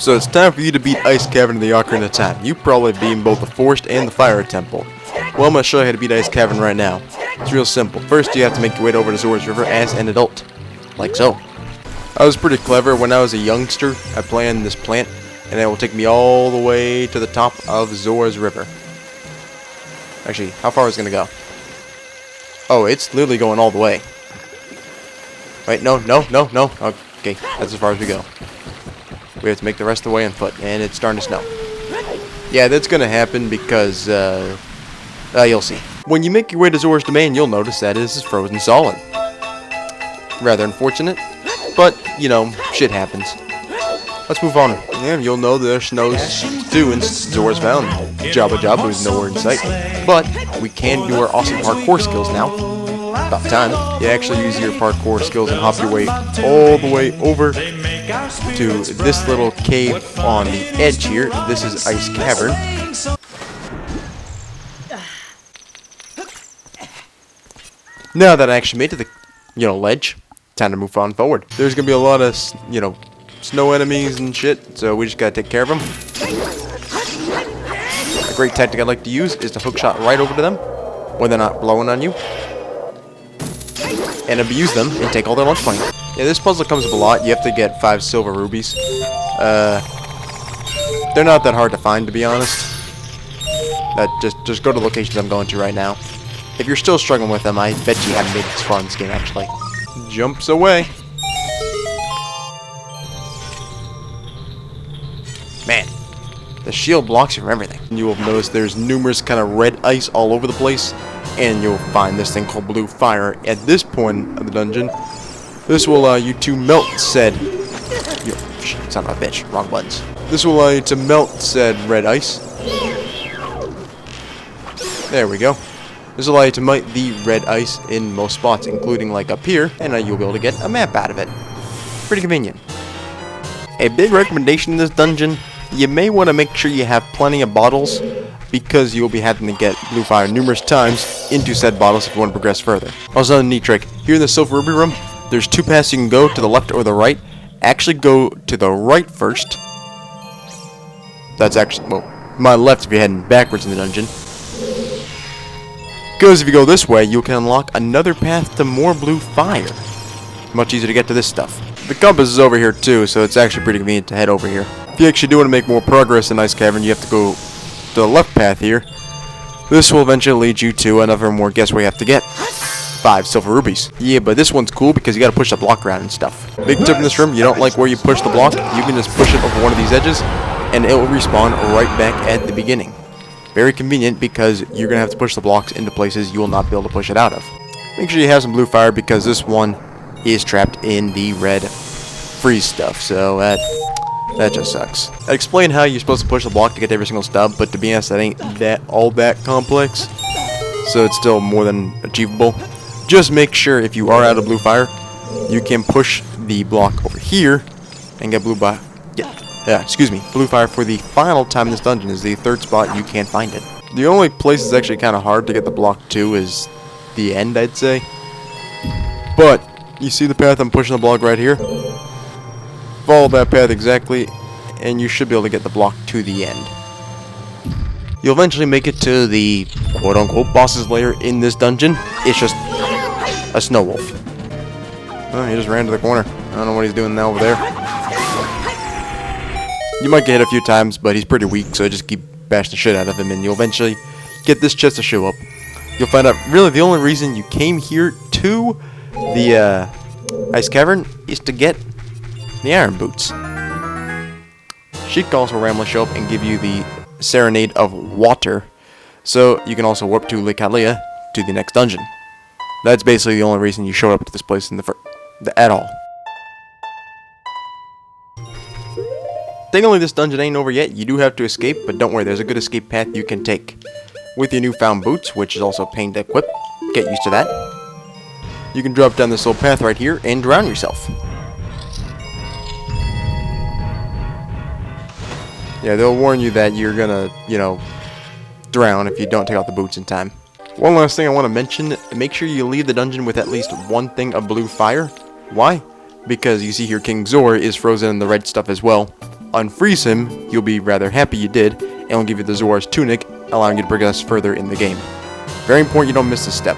So it's time for you to beat Ice Cavern in the Ocarina of Time. You probably beat both the Forest and the Fire Temple. Well, I'm going to show you how to beat Ice Cavern right now. It's real simple. First, you have to make your way over to Zora's River as an adult. Like so. I was pretty clever. When I was a youngster, I planned this plant, and it will take me all the way to the top of Zora's River. Actually, how far is it going to go? Oh, it's literally going all the way. Wait, no. Okay, that's as far as we go. We have to make the rest of the way on foot, and it's starting to snow. Yeah, that's going to happen because, you'll see. When you make your way to Zora's Domain, you'll notice that this is frozen solid. Rather unfortunate, but, you know, shit happens. Let's move on. Yeah, you'll know there's snows too in Zora's Mountain. Jabba Jabba is nowhere in sight. But we can do our awesome parkour skills now. About time. You actually use your parkour skills and hop your way all the way over to this little cave on the edge here. This is Ice Cavern. Now that I actually made it to the, ledge, time to move on forward. There's gonna be a lot of, snow enemies and shit, so we just gotta take care of them. A great tactic I like to use is to hookshot right over to them when they're not blowing on you, and abuse them and take all their lunch money. Yeah, this puzzle comes up a lot. You have to get 5 silver rubies. They're not that hard to find, to be honest. Just go to the locations I'm going to right now. If you're still struggling with them, I bet you haven't made this far in this game, actually. Jumps away. Man, the shield blocks you from everything. You will notice there's numerous kind of red ice all over the place, and you'll find this thing called blue fire at this point of the dungeon. This will allow you to melt said... son of a bitch, wrong buttons. This will allow you to melt said red ice. There we go. This will allow you to melt the red ice in most spots, including like up here, and you'll be able to get a map out of it. Pretty convenient. A big recommendation in this dungeon, you may want to make sure you have plenty of bottles, because you'll be having to get blue fire numerous times into said bottles if you want to progress further. Also, a neat trick. Here in the Silver Ruby room, there's 2 paths you can go, to the left or the right. Actually go to the right first. That's actually, well, my left if you're heading backwards in the dungeon. Because if you go this way, you can unlock another path to more blue fire. Much easier to get to this stuff. The compass is over here too, so it's actually pretty convenient to head over here. If you actually do want to make more progress in Ice Cavern, you have to go to the left path here. This will eventually lead you to another more, guess where you have to get 5 silver rubies. Yeah, but this one's cool because you gotta push the block around and stuff. Big tip in this room, you don't like where you push the block, you can just push it over one of these edges and it will respawn right back at the beginning. Very convenient because you're gonna have to push the blocks into places you will not be able to push it out of. Make sure you have some blue fire because this one is trapped in the red freeze stuff, so that just sucks. I explained how you're supposed to push the block to get every single stub, but to be honest, that ain't all that complex. So it's still more than achievable. Just make sure if you are out of blue fire, you can push the block over here and get blue fire. Blue fire for the final time in this dungeon is the 3rd spot you can't find it. The only place that's actually kind of hard to get the block to is the end, I'd say. But you see the path I'm pushing the block right here? Follow that path exactly, and you should be able to get the block to the end. You'll eventually make it to the quote-unquote boss's lair in this dungeon. It's just a snow wolf. Oh, he just ran to the corner. I don't know what he's doing now over there. You might get hit a few times, but he's pretty weak, so just keep bashing the shit out of him, and you'll eventually get this chest to show up. You'll find out really the only reason you came here to the Ice Cavern is to get the iron boots. She can also randomly show up and give you the Serenade of Water, so you can also warp to Lake Hylia to the next dungeon. That's basically the only reason you showed up to this place in at all. Thankfully, this dungeon ain't over yet. You do have to escape, but don't worry, there's a good escape path you can take. With your newfound boots, which is also a pain to equip, get used to that. You can drop down this little path right here and drown yourself. Yeah, they'll warn you that you're gonna, drown if you don't take out the boots in time. One last thing I want to mention, make sure you leave the dungeon with at least 1 thing of blue fire. Why? Because you see here King Zor is frozen in the red stuff as well. unfreeze him, you'll be rather happy you did, and he'll give you the Zora's Tunic, allowing you to progress further in the game. Very important you don't miss this step.